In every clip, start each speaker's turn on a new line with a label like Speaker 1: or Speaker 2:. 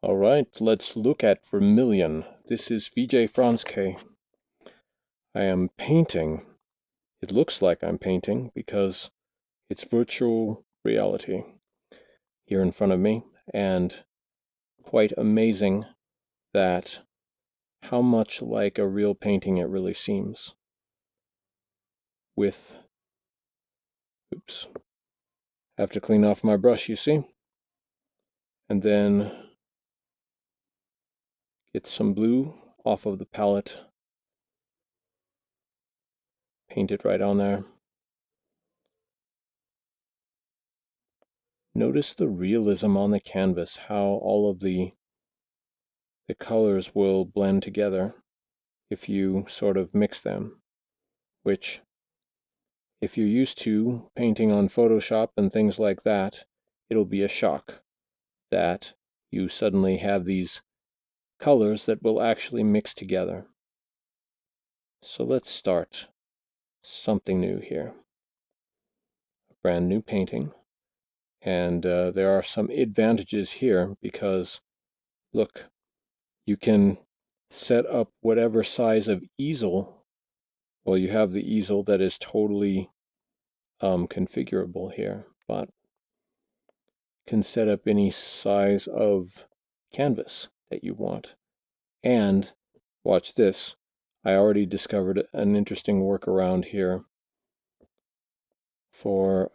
Speaker 1: All right, let's look at Vermilion. This is VJ Franske. I am painting. It looks like I'm painting because it's virtual reality here in front of me, and quite amazing that how much like a real painting it really seems. With, oops, have to clean off my brush, you see, and then get some blue off of the palette, paint it right on there. Notice the realism on the canvas, how all of the colors will blend together if you sort of mix them, which if you're used to painting on Photoshop and things like that, it'll be a shock that you suddenly have these colors that will actually mix together. So let's start something new here. A brand new painting. And there are some advantages here because, look, you can set up whatever size of easel. Well, you have the easel that is totally configurable here, but can set up any size of canvas that you want. And watch this. I already discovered an interesting workaround here for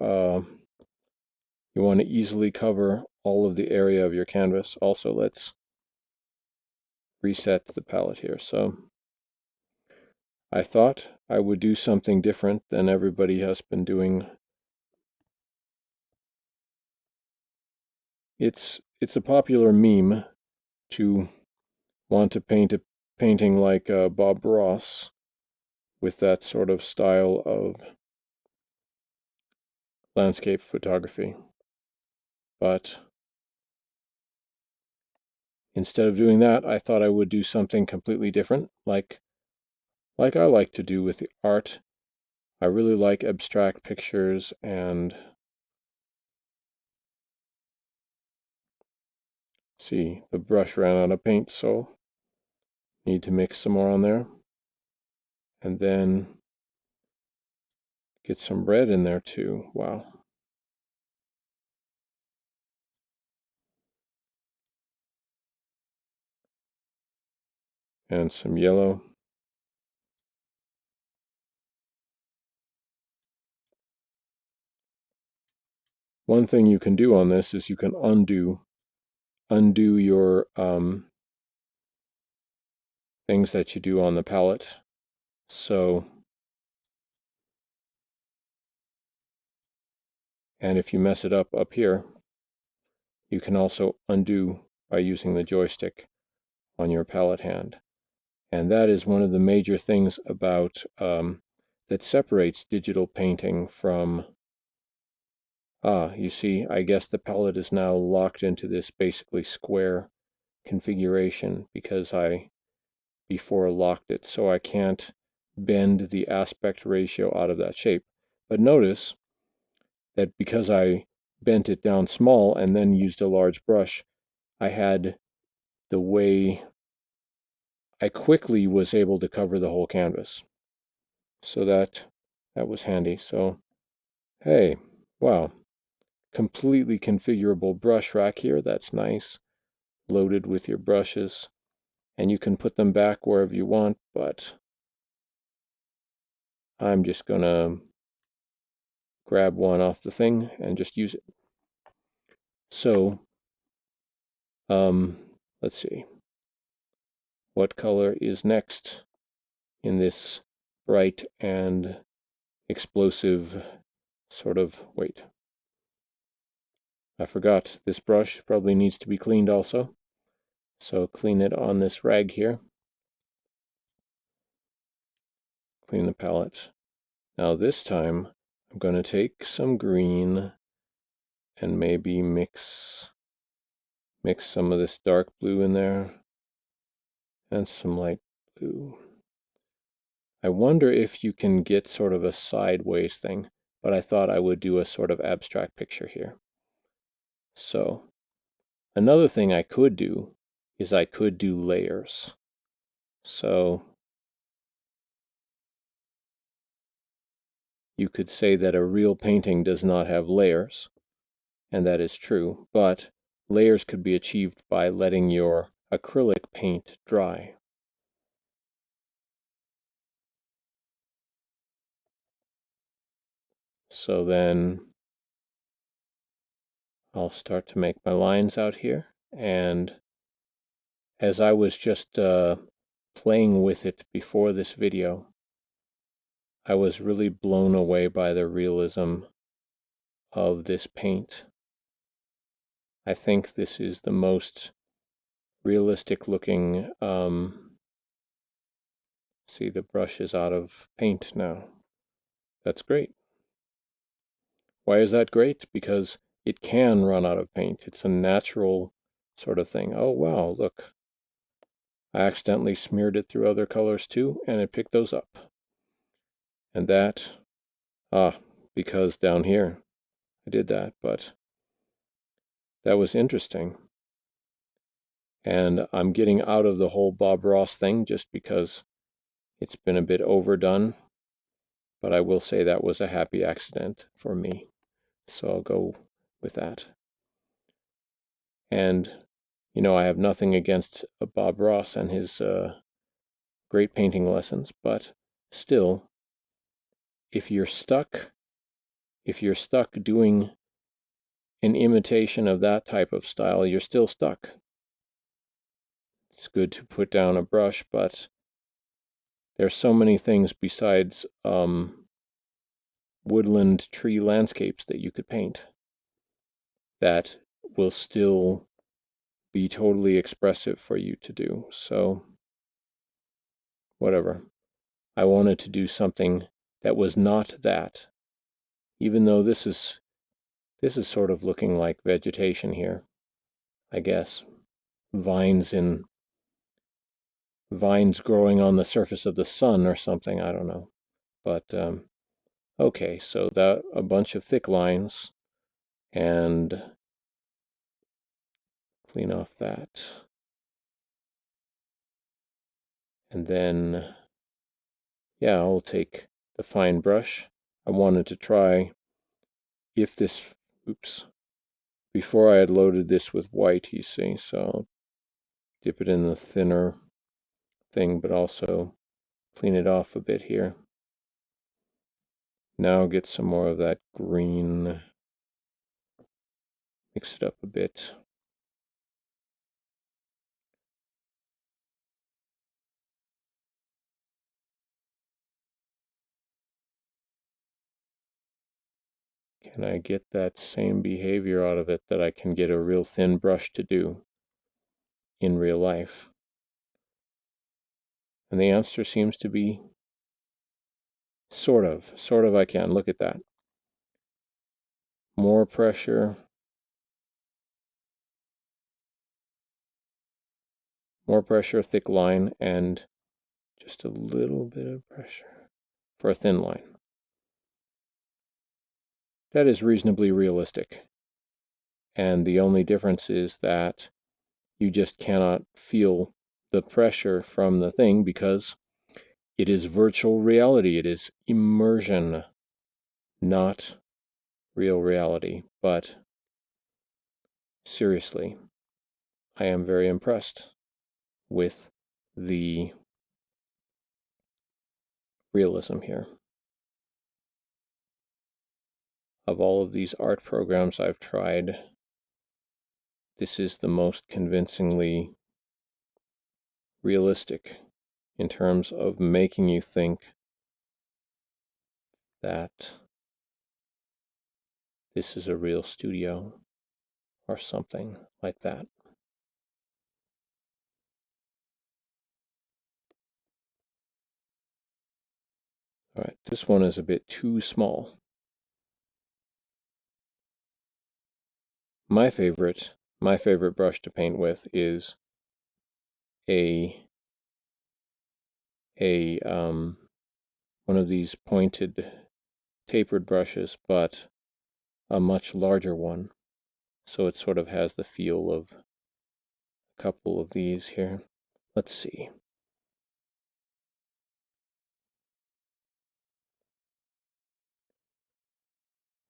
Speaker 1: you want to easily cover all of the area of your canvas. Also, let's reset the palette here. So I thought I would do something different than everybody has been doing. It's a popular meme to want to paint a painting like Bob Ross with that sort of style of landscape photography. But instead of doing that, I thought I would do something completely different, like I like to do with the art. I really like abstract pictures, and see, the brush ran out of paint, so need to mix some more on there. And then get some red in there too. Wow. And some yellow. One thing you can do on this is you can undo your things that you do on the palette. So, and if you mess it up here, you can also undo by using the joystick on your palette hand. And that is one of the major things about that separates digital painting from, you see, I guess the palette is now locked into this basically square configuration because I before locked it, so I can't bend the aspect ratio out of that shape. But notice that because I bent it down small and then used a large brush, I had the way I quickly was able to cover the whole canvas. So that was handy. So, hey, wow, completely configurable brush rack here. That's nice. Loaded with your brushes. And you can put them back wherever you want, but I'm just going to grab one off the thing and just use it. So, let's see. What color is next in this bright and explosive sort of, wait. I forgot, this brush probably needs to be cleaned also. So clean it on this rag here. Clean the palette. Now this time, I'm going to take some green and maybe mix some of this dark blue in there and some light blue. I wonder if you can get sort of a sideways thing, but I thought I would do a sort of abstract picture here. So Another thing I could do is I could do layers. So you could say that a real painting does not have layers, and that is true, but layers could be achieved by letting your acrylic paint dry. So then I'll start to make my lines out here, and as I was just playing with it before this video, I was really blown away by the realism of this paint. I think this is the most realistic looking, see, the brush is out of paint now. That's great. Why is that great? Because it can run out of paint. It's a natural sort of thing. Oh wow, look. I accidentally smeared it through other colors too, and it picked those up. And that, because down here I did that, but that was interesting. And I'm getting out of the whole Bob Ross thing just because it's been a bit overdone. But I will say that was a happy accident for me. So I'll go with that. And, you know, I have nothing against Bob Ross and his great painting lessons, but still, if you're stuck doing an imitation of that type of style, you're still stuck. It's good to put down a brush, but there's so many things besides woodland tree landscapes that you could paint that will still be totally expressive for you to do. So, whatever. I wanted to do something that was not that, even though this is sort of looking like vegetation here, I guess. Vines growing on the surface of the sun or something, I don't know. But okay, so that a bunch of thick lines, and clean off that. And then, yeah, I'll take the fine brush. I wanted to try if this, oops, before I had loaded this with white, you see, so I'll dip it in the thinner thing, but also clean it off a bit here. Now get some more of that green, mix it up a bit. Can I get that same behavior out of it that I can get a real thin brush to do in real life? And the answer seems to be sort of I can. Look at that. More pressure. More pressure, thick line, and just a little bit of pressure for a thin line. That is reasonably realistic. And the only difference is that you just cannot feel the pressure from the thing because it is virtual reality. It is immersion, not real reality. But seriously, I am very impressed with the realism here. Of all of these art programs I've tried, this is the most convincingly realistic in terms of making you think that this is a real studio or something like that. All right, this one is a bit too small. My favorite brush to paint with is a one of these pointed tapered brushes, but a much larger one. So it sort of has the feel of a couple of these here. Let's see.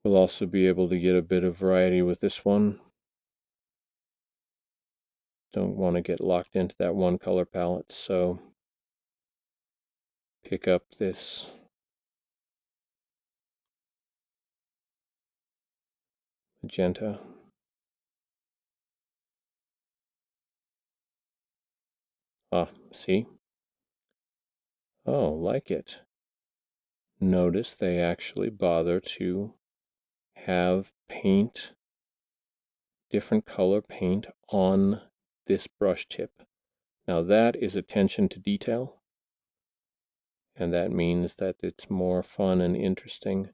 Speaker 1: We'll also be able to get a bit of variety with this one. Don't want to get locked into that one color palette, so pick up this magenta. Ah, see? Oh, like it. Notice they actually bother to have paint, different color paint on this brush tip. Now that is attention to detail, and that means that it's more fun and interesting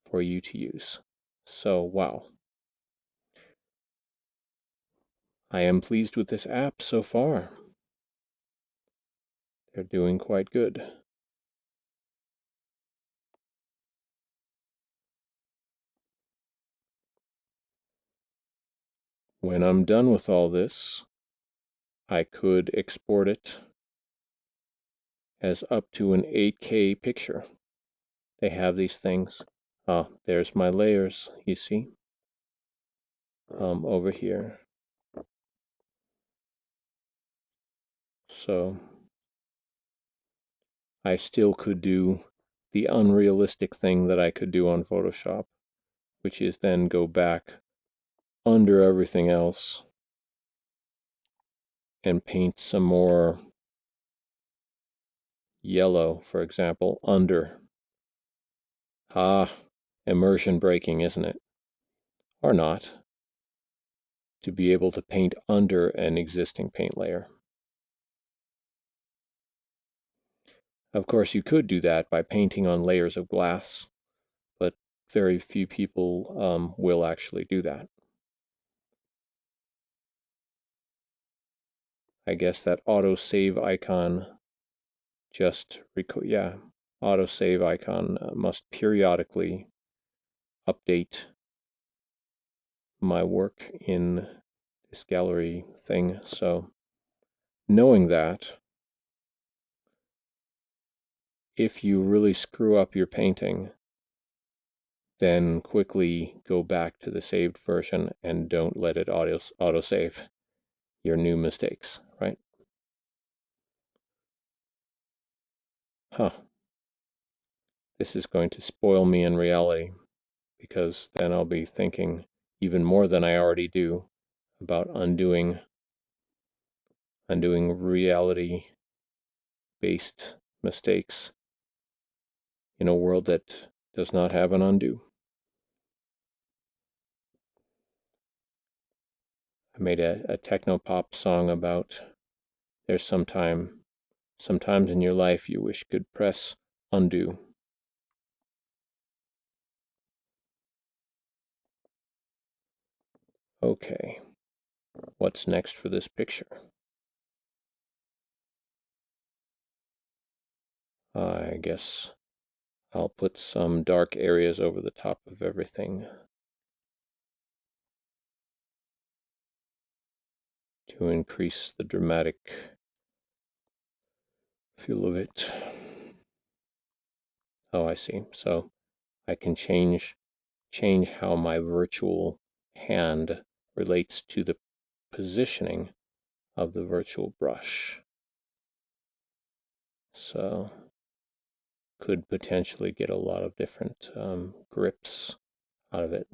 Speaker 1: for you to use. So, wow. I am pleased with this app so far. They're doing quite good. When I'm done with all this, I could export it as up to an 8K picture. They have these things. Ah, there's my layers, you see, over here. So I still could do the unrealistic thing that I could do on Photoshop, which is then go back under everything else and paint some more yellow, for example, under. Ah, immersion breaking, isn't it? Or not. To be able to paint under an existing paint layer. Of course, you could do that by painting on layers of glass, but very few people will actually do that. I guess that autosave icon autosave icon must periodically update my work in this gallery thing. So knowing that, if you really screw up your painting, then quickly go back to the saved version and don't let it autosave your new mistakes, right? Huh. This is going to spoil me in reality, because then I'll be thinking even more than I already do about undoing reality-based mistakes in a world that does not have an undo. I made a techno pop song about there's sometimes in your life you wish could press undo. Okay, what's next for this picture? I guess I'll put some dark areas over the top of everything to increase the dramatic feel of it. Oh, I see. So I can change how my virtual hand relates to the positioning of the virtual brush. So could potentially get a lot of different grips out of it.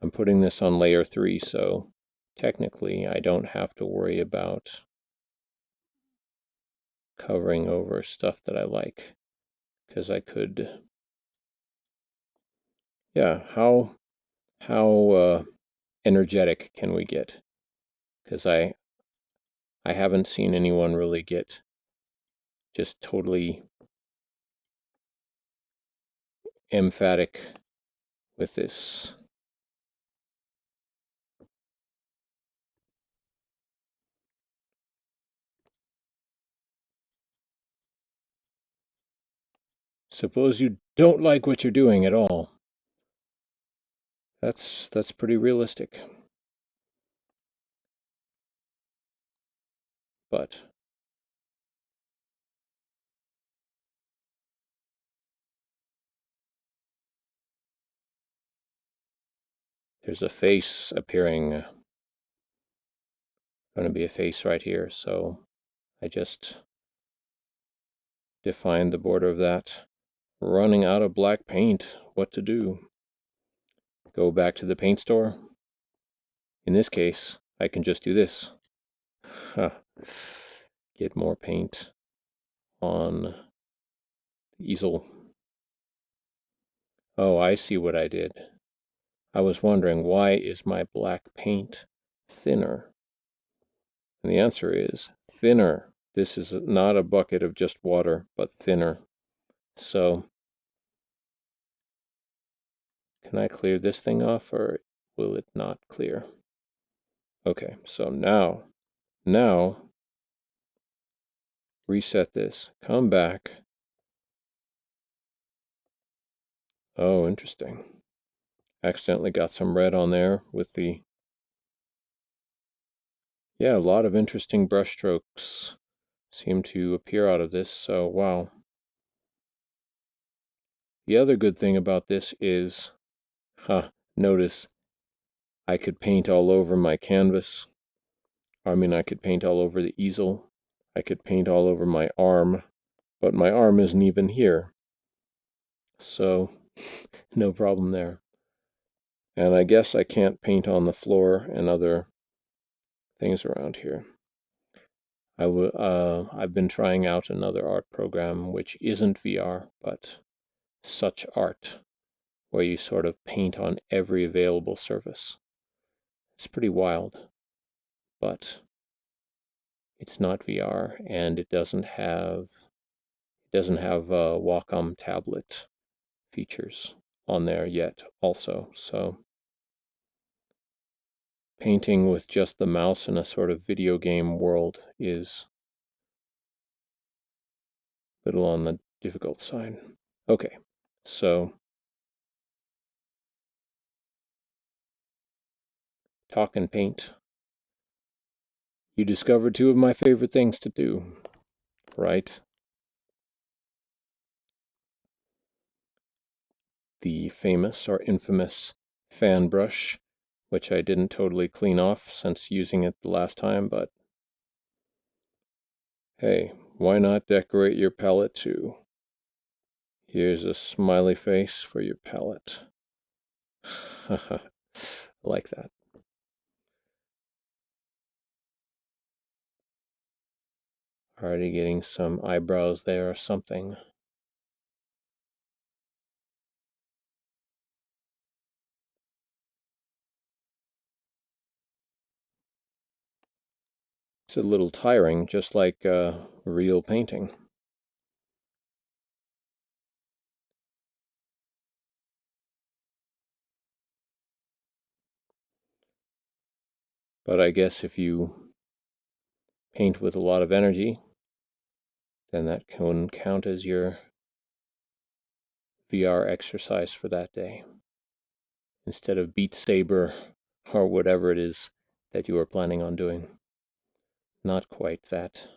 Speaker 1: I'm putting this on layer 3, so technically I don't have to worry about covering over stuff that I like, because I could, yeah, how energetic can we get? Because I haven't seen anyone really get just totally emphatic with this. Suppose you don't like what you're doing at all. That's pretty realistic. But there's a face appearing. Going to be a face right here, so I just defined the border of that. Running out of black paint. What to do? Go back to the paint store? In this case, I can just do this. Get more paint on the easel. Oh, I see what I did. I was wondering, why is my black paint thinner? And the answer is thinner. This is not a bucket of just water, but thinner. So, can I clear this thing off, or will it not clear? Okay, so now, reset this. Come back. Oh, interesting. Accidentally got some red on there with the... Yeah, a lot of interesting brush strokes seem to appear out of this, so wow. The other good thing about this is, notice I could paint all over my canvas. I mean, I could paint all over the easel. I could paint all over my arm, but my arm isn't even here. So, no problem there. And I guess I can't paint on the floor and other things around here. I've been trying out another art program which isn't VR, but Such Art, where you sort of paint on every available surface. It's pretty wild, but it's not VR, and it doesn't have Wacom tablet features on there yet also. So painting with just the mouse in a sort of video game world is a little on the difficult side. Okay, so talk and paint. You discovered two of my favorite things to do, right? The famous or infamous fan brush, which I didn't totally clean off since using it the last time, but hey, why not decorate your palette too? Here's a smiley face for your palette. Like that. Already getting some eyebrows there or something. It's a little tiring, just like real painting. But I guess if you paint with a lot of energy, then that can count as your VR exercise for that day, instead of Beat Saber or whatever it is that you are planning on doing. Not quite that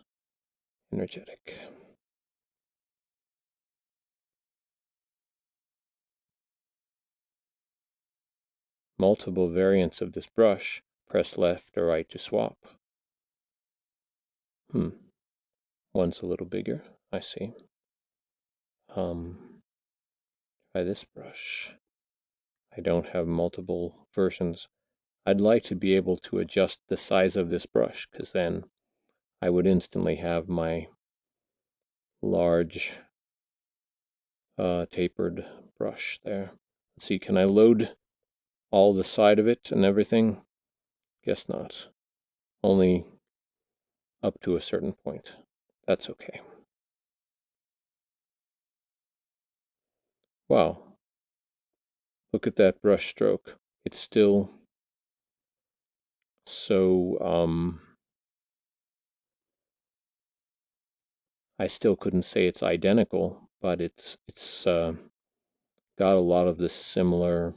Speaker 1: energetic. Multiple variants of this brush. Press left or right to swap. One's a little bigger, I see. Try this brush. I don't have multiple versions. I'd like to be able to adjust the size of this brush, because then I would instantly have my large tapered brush there. Let's see, can I load all the side of it and everything? Guess not. Only up to a certain point. That's okay. Wow. Look at that brush stroke. It's still so, I still couldn't say it's identical, but it's got a lot of the similar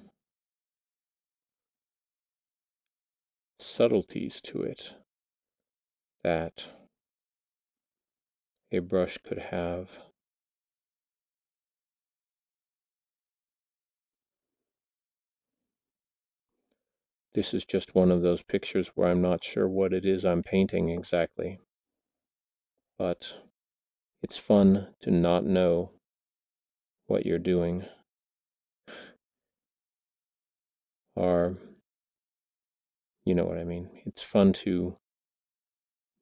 Speaker 1: subtleties to it that a brush could have. This is just one of those pictures where I'm not sure what it is I'm painting exactly, but it's fun to not know what you're doing, or you know what I mean. It's fun to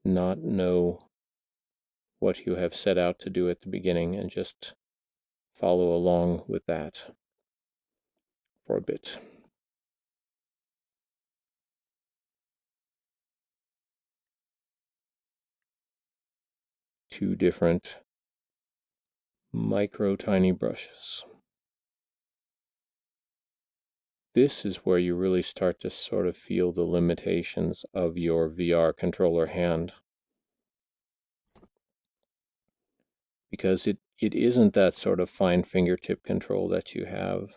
Speaker 1: not know what you have set out to do at the beginning and just follow along with that for a bit. Two different micro tiny brushes. This is where you really start to sort of feel the limitations of your VR controller hand, because it isn't that sort of fine fingertip control that you have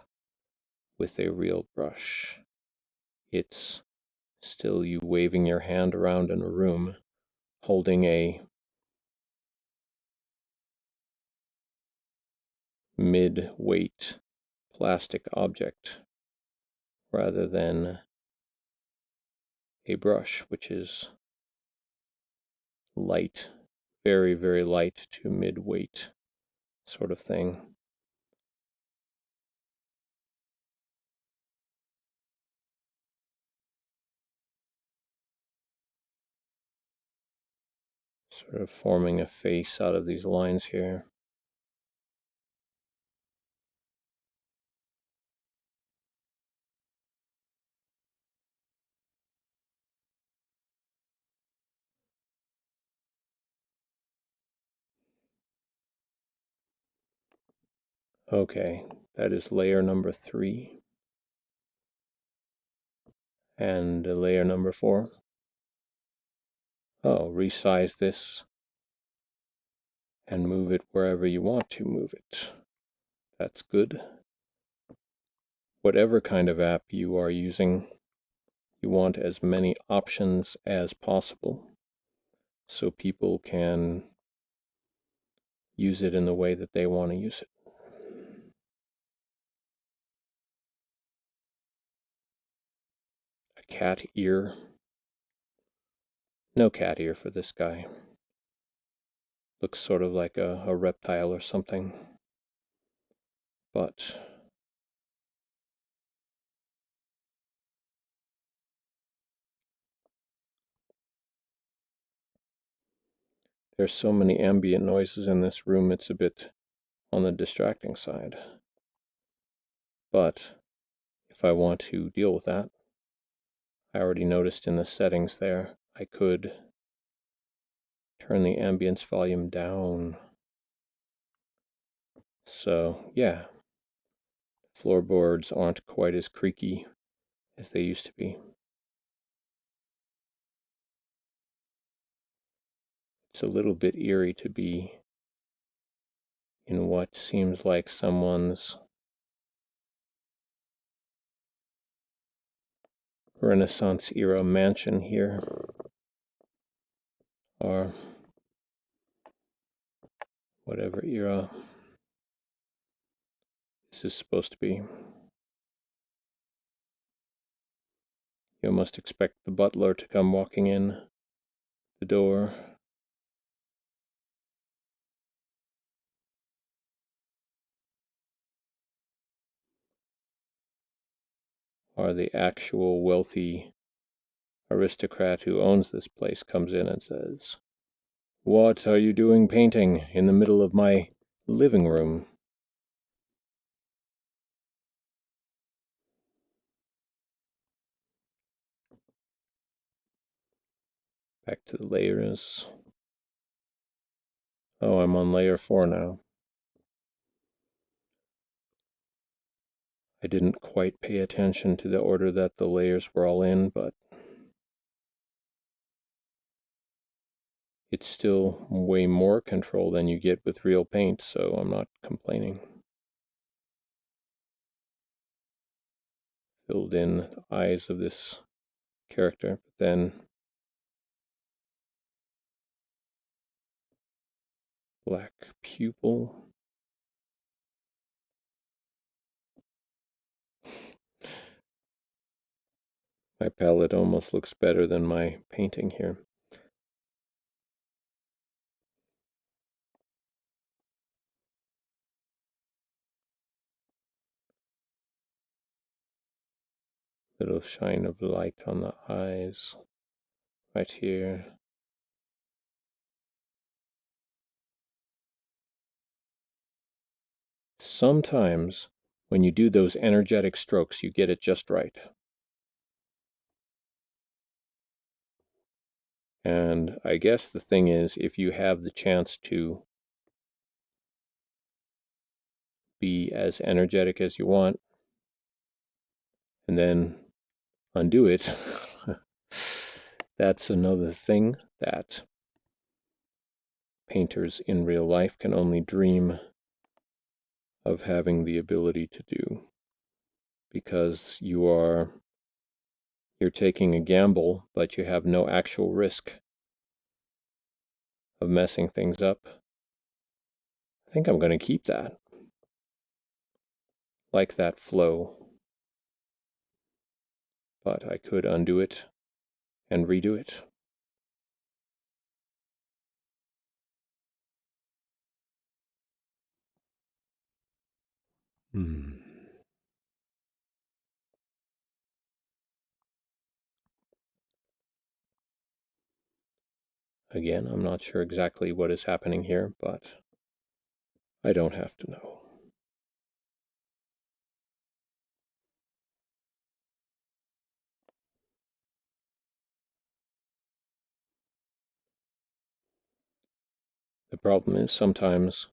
Speaker 1: with a real brush. It's still you waving your hand around in a room, holding a mid-weight plastic object rather than a brush, which is light, very, very light to mid-weight sort of thing. Sort of forming a face out of these lines here. Okay, that is layer number 3. And layer number 4. Oh, resize this and move it wherever you want to move it. That's good. Whatever kind of app you are using, you want as many options as possible so people can use it in the way that they want to use it. A cat ear. No cat ear for this guy. Looks sort of like a reptile or something. But there's so many ambient noises in this room, it's a bit on the distracting side. But if I want to deal with that, I already noticed in the settings there, I could turn the ambience volume down. So yeah, floorboards aren't quite as creaky as they used to be. It's a little bit eerie to be in what seems like someone's Renaissance era mansion here, or whatever era this is supposed to be. You almost expect the butler to come walking in the door. Or the actual wealthy aristocrat who owns this place comes in and says, "What are you doing painting in the middle of my living room?" Back to the layers. Oh, I'm on layer 4 now. I didn't quite pay attention to the order that the layers were all in, but it's still way more control than you get with real paint, so I'm not complaining. Filled in the eyes of this character. But then black pupil. My palette almost looks better than my painting here. Little shine of light on the eyes right here. Sometimes when you do those energetic strokes, you get it just right. And I guess the thing is, if you have the chance to be as energetic as you want, and then undo it, that's another thing that painters in real life can only dream of having the ability to do, because you're taking a gamble, but you have no actual risk of messing things up. I think I'm going to keep that. Like that flow. But I could undo it and redo it. Again, I'm not sure exactly what is happening here, but I don't have to know. The problem is sometimes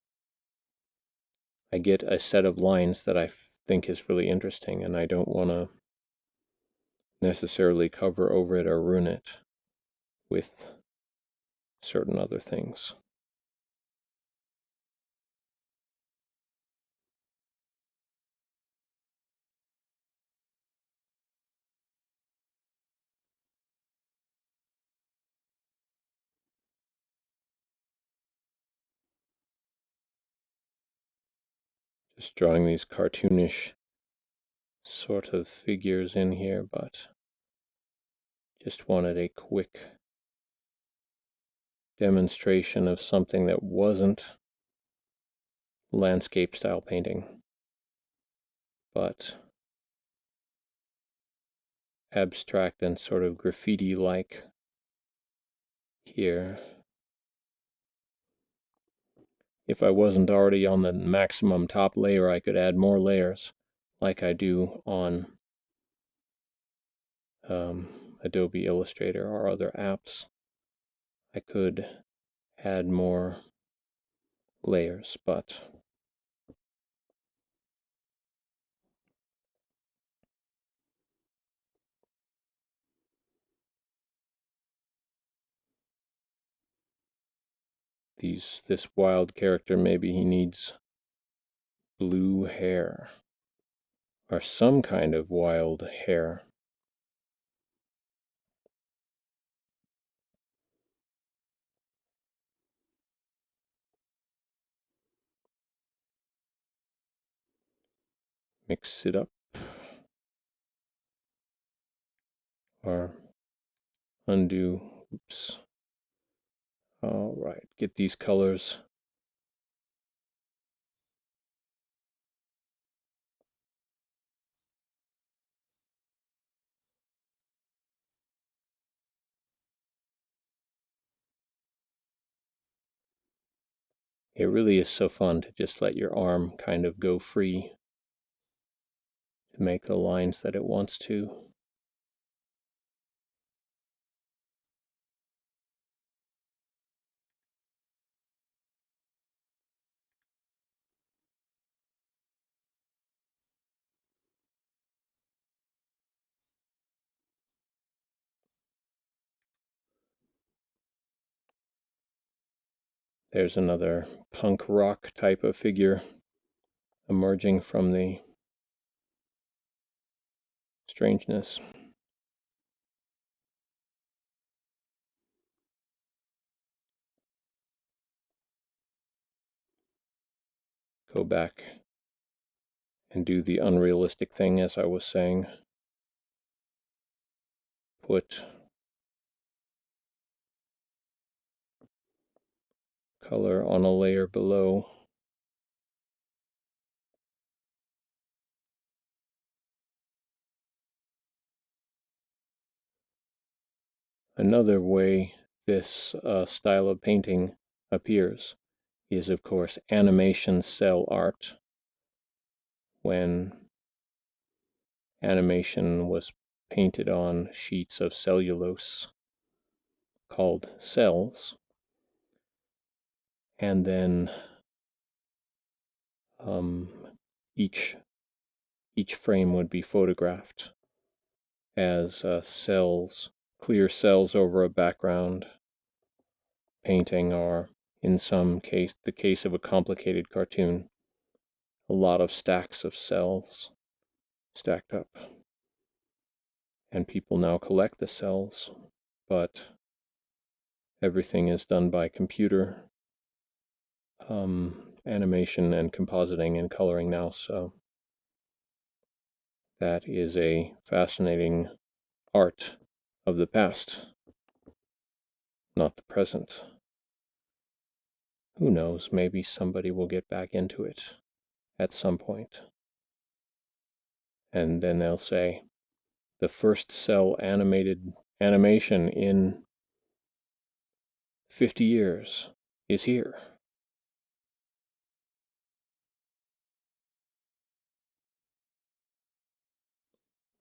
Speaker 1: I get a set of lines that I think is really interesting, and I don't want to necessarily cover over it or ruin it with certain other things. Just drawing these cartoonish sort of figures in here, but just wanted a quick demonstration of something that wasn't landscape style painting, but abstract and sort of graffiti like here. If I wasn't already on the maximum top layer, I could add more layers like I do on Adobe Illustrator or other apps. I could add more layers, but this wild character, maybe he needs blue hair or some kind of wild hair. Mix it up or undo. Oops. All right, get these colors. It really is so fun to just let your arm kind of go free to make the lines that it wants to. There's another punk rock type of figure emerging from the strangeness. go back and do the unrealistic thing, as I was saying. Put color on a layer below. Another way this style of painting appears is, of course, animation cell art. When animation was painted on sheets of cellulose called cells, and then each frame would be photographed as cells, clear cells over a background painting, or in some case, the case of a complicated cartoon, a lot of stacks of cells stacked up. And people now collect the cells, but everything is done by computer animation and compositing and coloring now, so that is a fascinating art of the past, not the present. Who knows, maybe somebody will get back into it at some point. And then they'll say, the first cell animation in 50 years is here.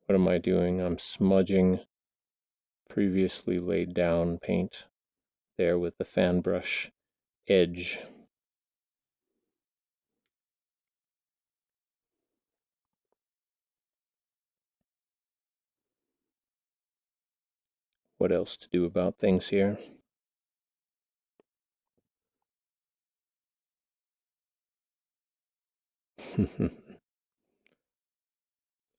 Speaker 1: What am I doing? I'm smudging previously laid down paint there with the fan brush edge. What else to do about things here?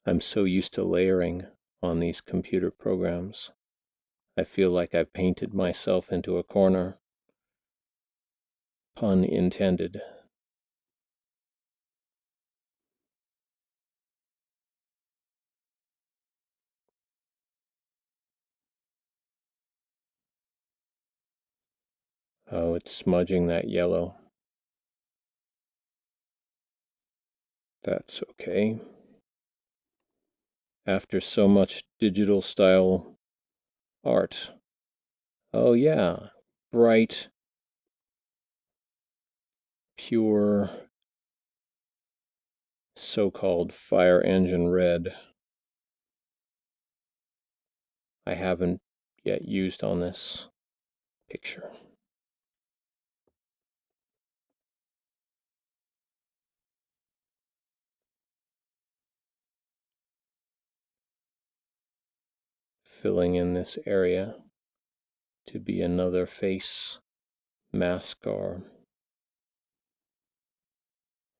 Speaker 1: I'm so used to layering on these computer programs. I feel like I've painted myself into a corner. Pun intended. Oh, it's smudging that yellow. That's okay. After so much digital style art. Oh yeah, bright, pure, so-called fire engine red. I haven't yet used on this picture. Filling in this area to be another face mask or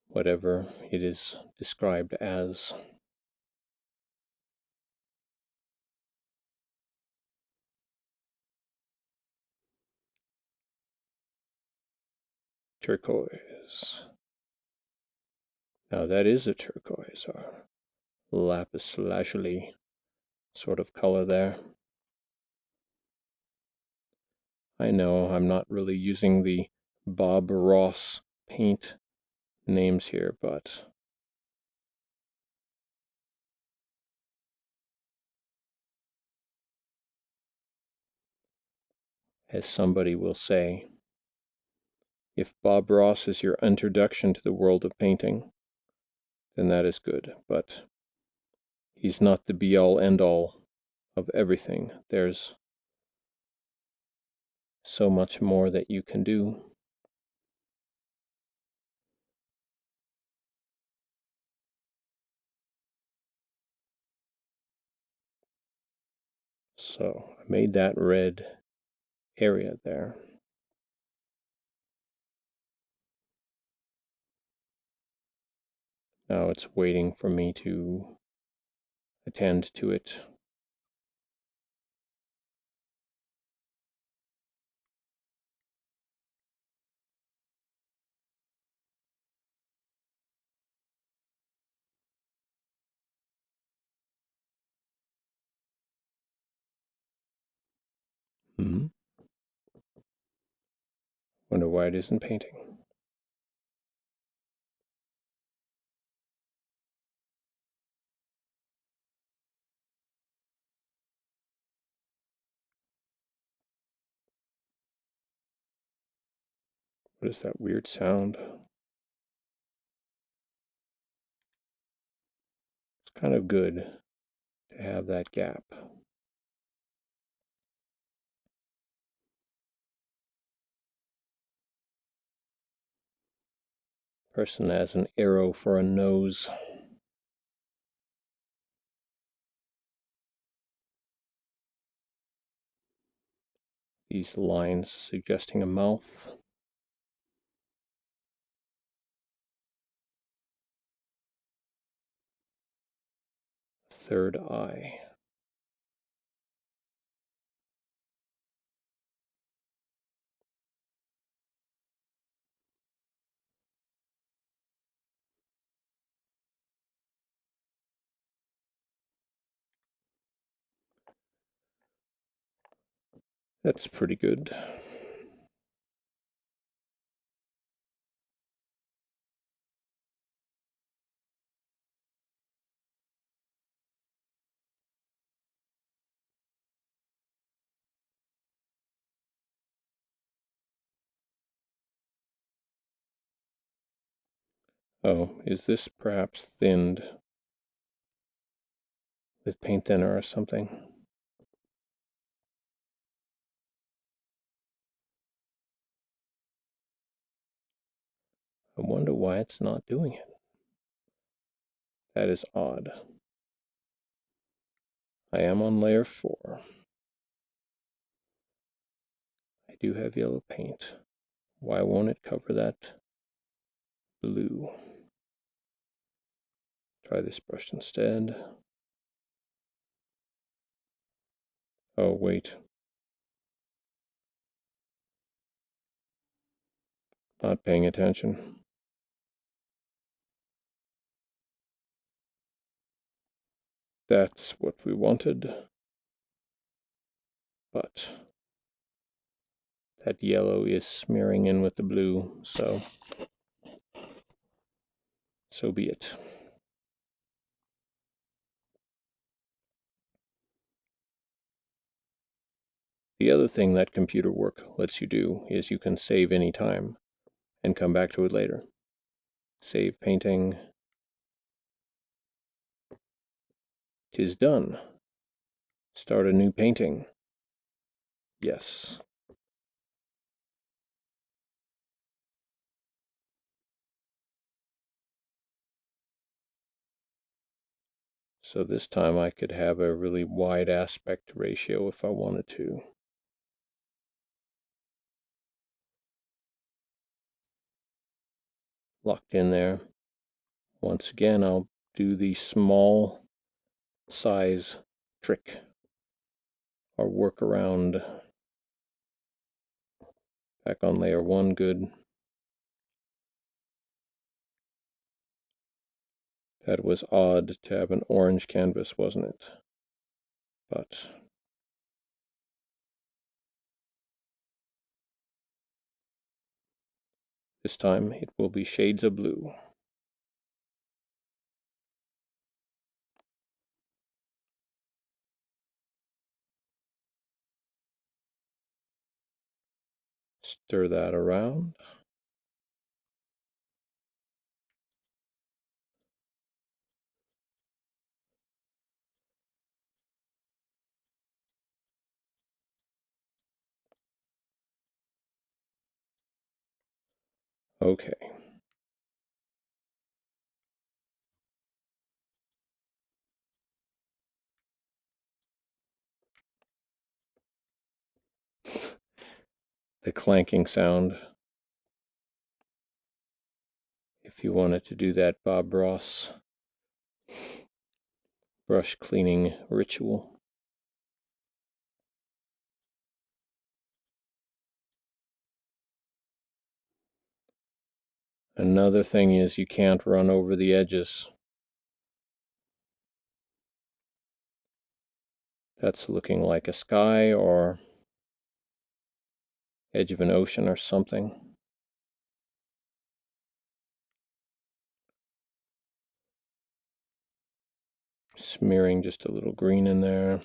Speaker 1: whatever it is described as. Turquoise. Now that is a turquoise or lapis lazuli sort of color there. I know I'm not really using the Bob Ross paint names here, but as somebody will say, if Bob Ross is your introduction to the world of painting, then that is good, but he's not the be-all, end-all of everything. There's so much more that you can do. So I made that red area there. Now it's waiting for me to attend to it. Wonder why it isn't painting. What is that weird sound? It's kind of good to have that gap. Person has an arrow for a nose. These lines suggesting a mouth. Third eye. That's pretty good. Oh, is this perhaps thinned with paint thinner or something? I wonder why it's not doing it. That is odd. I am on layer 4. I do have yellow paint. Why won't it cover that blue? Try this brush instead. Oh, wait. Not paying attention. That's what we wanted. But that yellow is smearing in with the blue, so be it. The other thing that computer work lets you do is you can save any time and come back to it later. Save painting. 'Tis done. Start a new painting. Yes. So this time I could have a really wide aspect ratio if I wanted to. Locked in there. Once again, I'll do the small size trick or workaround. Back on layer 1, good. That was odd to have an orange canvas, wasn't it? But this time it will be shades of blue. Stir that around. Okay. The clanking sound. If you wanted to do that Bob Ross brush cleaning ritual. Another thing is you can't run over the edges. That's looking like a sky or edge of an ocean or something. Smearing just a little green in there.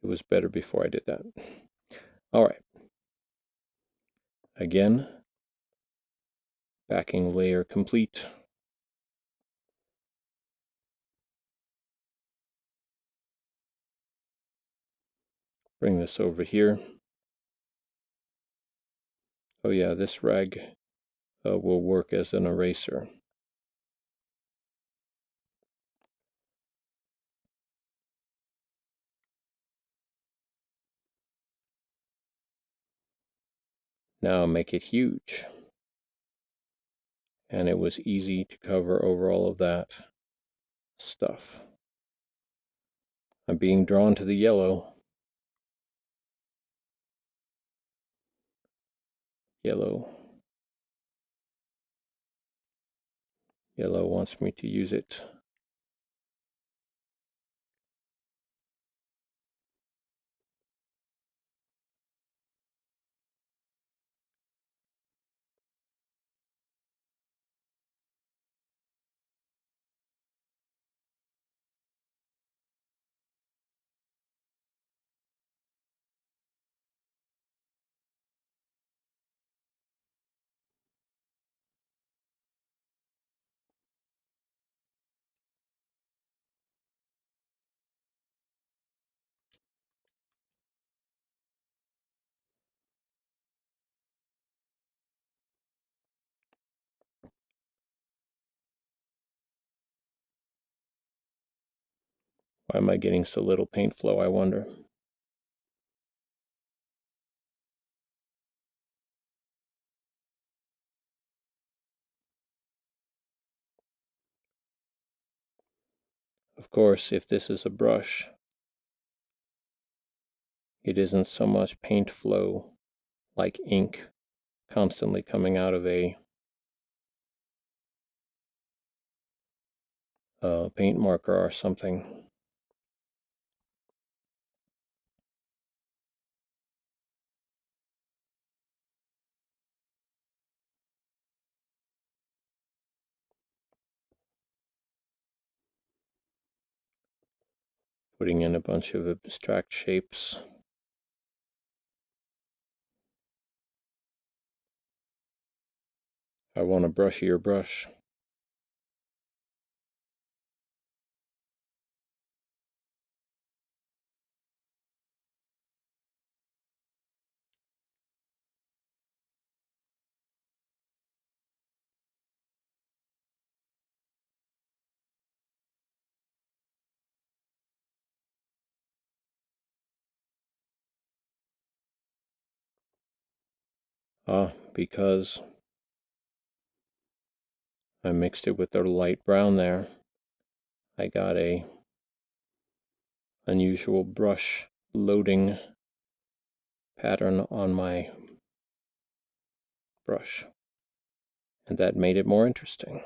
Speaker 1: It was better before I did that. All right. Again, backing layer complete. Bring this over here. Oh yeah, this rag will work as an eraser. Now make it huge. And it was easy to cover over all of that stuff. I'm being drawn to the yellow. Yellow. Yellow wants me to use it. Why am I getting so little paint flow, I wonder? Of course, if this is a brush, it isn't so much paint flow like ink constantly coming out of a paint marker or something. Putting in a bunch of abstract shapes. I want a brushier brush. Because I mixed it with the light brown there, I got a unusual brush loading pattern on my brush, and that made it more interesting.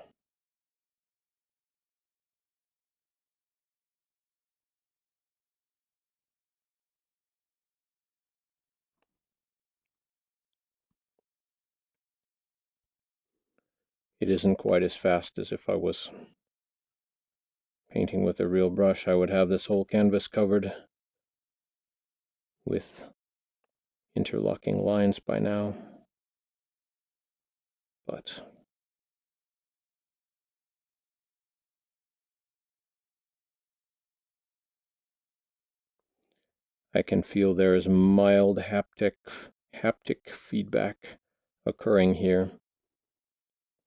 Speaker 1: It isn't quite as fast as if I was painting with a real brush. I would have this whole canvas covered with interlocking lines by now, but I can feel there is mild haptic feedback occurring here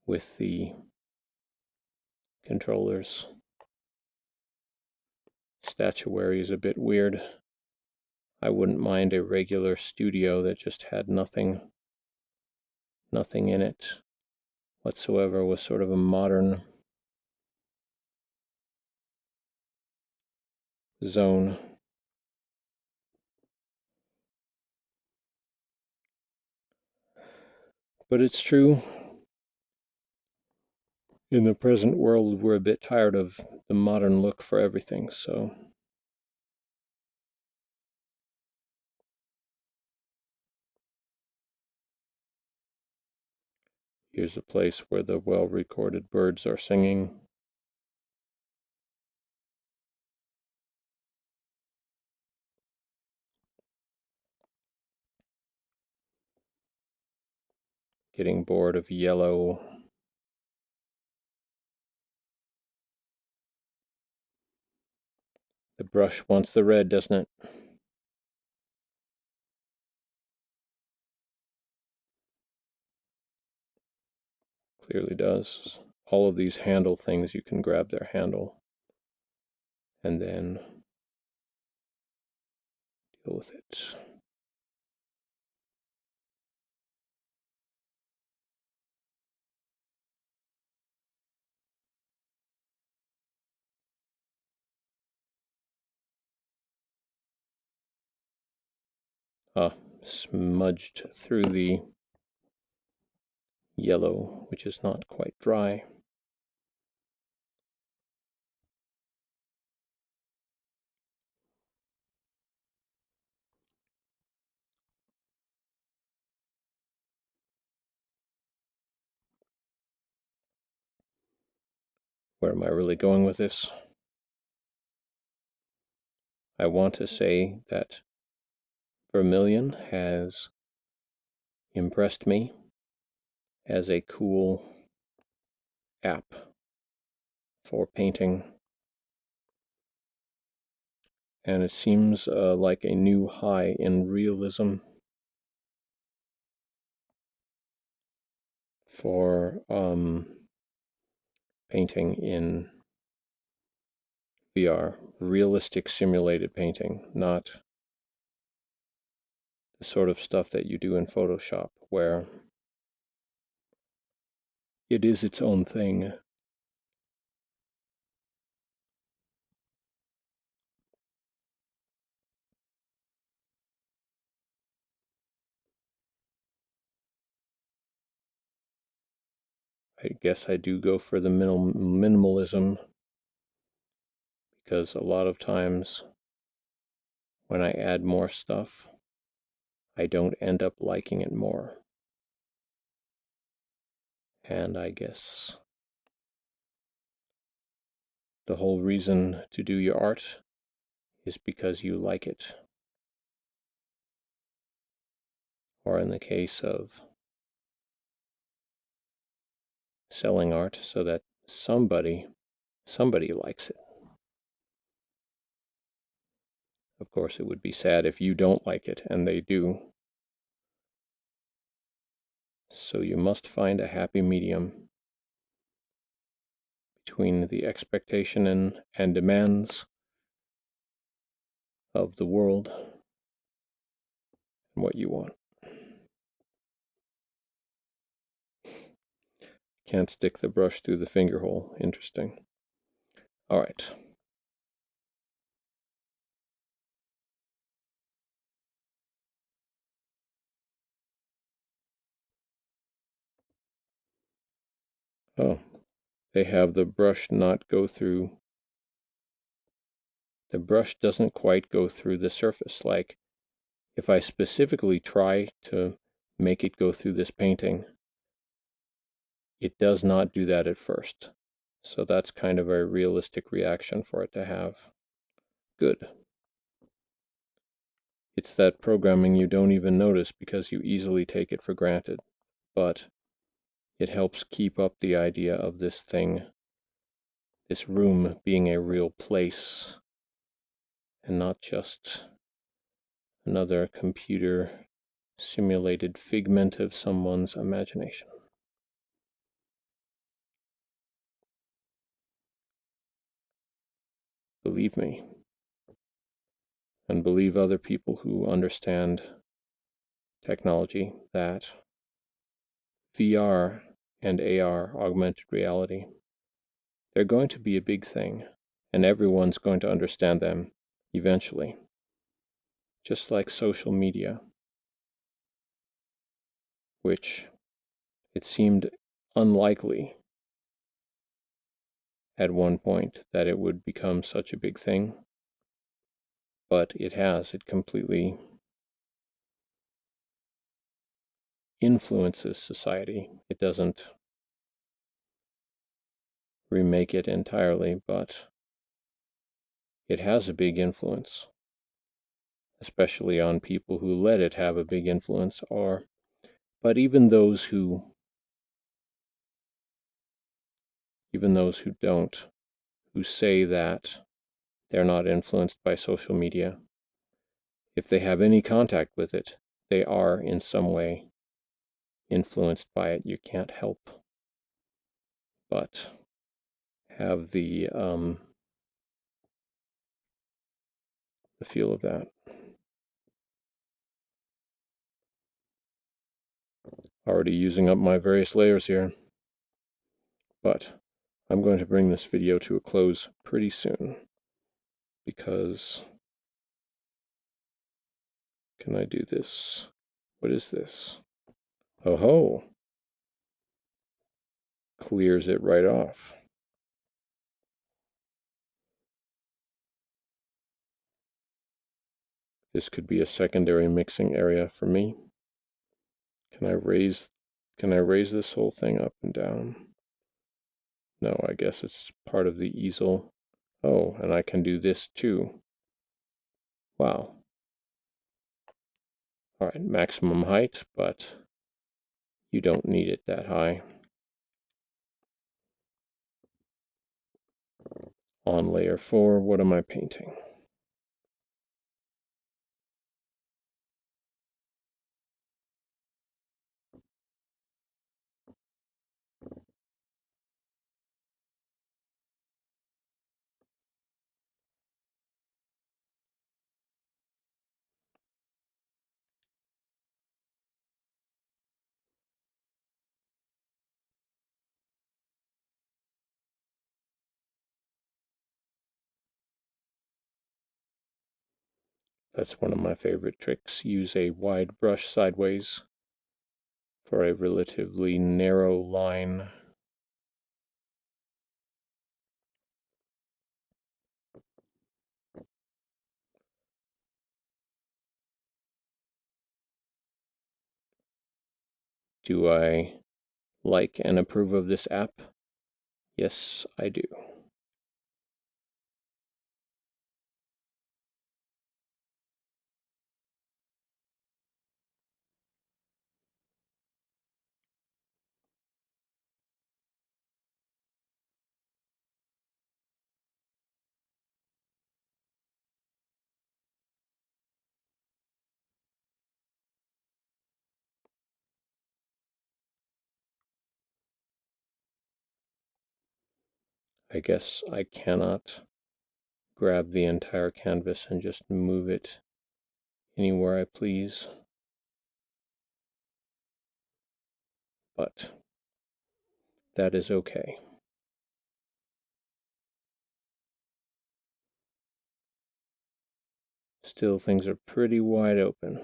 Speaker 1: with the controllers. Statuary is a bit weird. I wouldn't mind a regular studio that just had nothing in it whatsoever, was sort of a modern zone. But it's true, in the present world, we're a bit tired of the modern look for everything, so here's a place where the well-recorded birds are singing. Getting bored of yellow. The brush wants the red, doesn't it? Clearly does. All of these handle things, you can grab their handle and then deal with it. Smudged through the yellow, which is not quite dry. Where am I really going with this? I want to say that Vermilion has impressed me as a cool app for painting, and it seems like a new high in realism for painting in VR, realistic simulated painting, not the sort of stuff that you do in Photoshop where it is its own thing. I guess I do go for the minimalism, because a lot of times when I add more stuff, I don't end up liking it more. And I guess the whole reason to do your art is because you like it. Or in the case of selling art, so that somebody likes it. Of course, it would be sad if you don't like it and they do. So you must find a happy medium between the expectation and demands of the world and what you want. Can't stick the brush through the finger hole. Interesting. All right. Oh, they have the brush not go through. The brush doesn't quite go through the surface. Like if I specifically try to make it go through this painting, it does not do that at first. So that's kind of a realistic reaction for it to have. Good. It's that programming you don't even notice because you easily take it for granted. But it helps keep up the idea of this thing, this room being a real place and not just another computer simulated figment of someone's imagination. Believe me, and believe other people who understand technology, that VR and AR, augmented reality, they're going to be a big thing, and everyone's going to understand them eventually. Just like social media, which it seemed unlikely at one point that it would become such a big thing, but it has. It completely influences society. It doesn't remake it entirely, but it has a big influence, especially on people who let it have a big influence, but even those who don't, who say that they're not influenced by social media, if they have any contact with it, they are in some way influenced by it. You can't help but have the feel of that. Already using up my various layers here, but I'm going to bring this video to a close pretty soon because can I do this? What is this? Oh ho! Clears it right off. This could be a secondary mixing area for me. Can I raise this whole thing up and down? No, I guess it's part of the easel. Oh, and I can do this too. Wow. All right, maximum height, but you don't need it that high. On layer 4, what am I painting? That's one of my favorite tricks. Use a wide brush sideways for a relatively narrow line. Do I like and approve of this app? Yes, I do. I guess I cannot grab the entire canvas and just move it anywhere I please. But that is okay. Still, things are pretty wide open.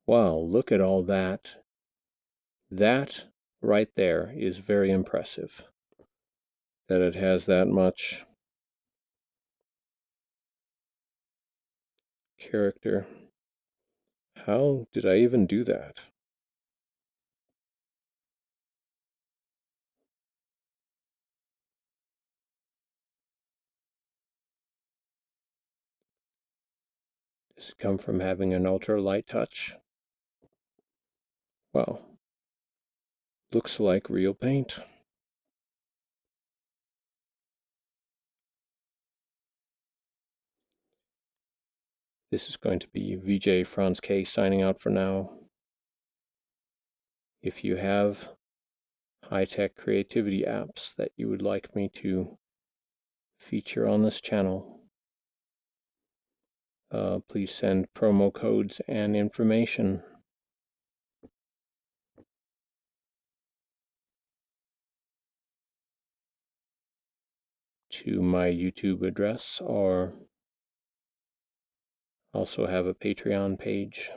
Speaker 1: Wow, look at all that. That right there is very impressive. That it has that much character. How did I even do that? Does it come from having an ultra light touch? Well, looks like real paint. This is going to be VJ Franz K signing out for now. If you have high-tech creativity apps that you would like me to feature on this channel, please send promo codes and information to my YouTube address or Also have a Patreon page.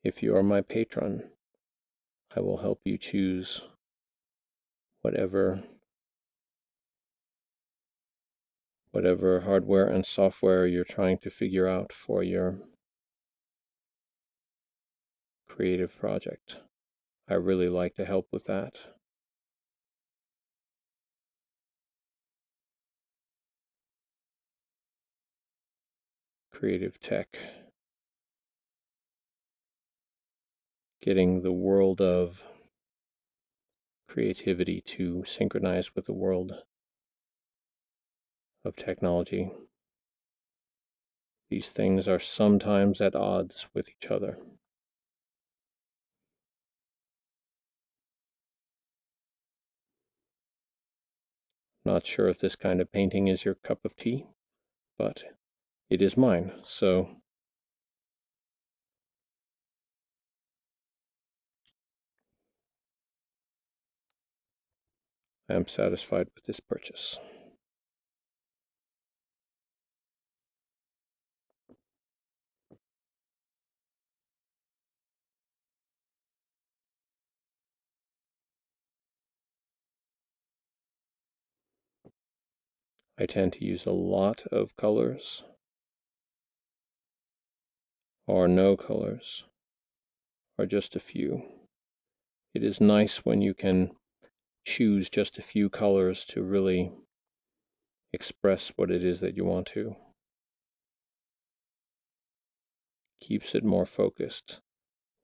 Speaker 1: If you are my patron, I will help you choose whatever hardware and software you're trying to figure out for your creative project. I really like to help with that. Creative tech. Getting the world of creativity to synchronize with the world of technology. These things are sometimes at odds with each other. Not sure if this kind of painting is your cup of tea, but it is mine, so I am satisfied with this purchase. I tend to use a lot of colors or no colors or just a few. It is nice when you can choose just a few colors to really express what it is that you want to. Keeps it more focused,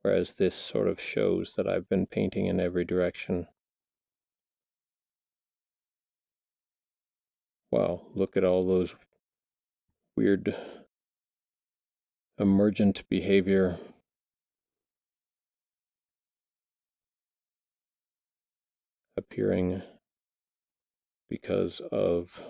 Speaker 1: whereas this sort of shows that I've been painting in every direction. Wow, look at all those weird emergent behavior appearing because of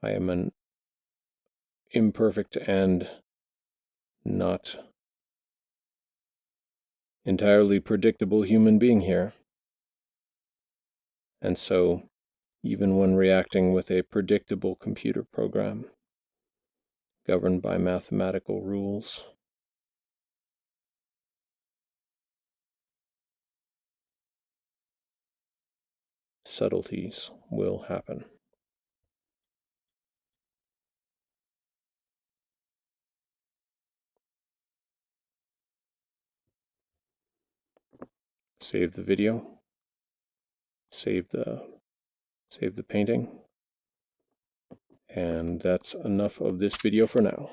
Speaker 1: I am an imperfect and not entirely predictable human being here. And so, even when reacting with a predictable computer program governed by mathematical rules, subtleties will happen. Save the video, save the painting, and that's enough of this video for now.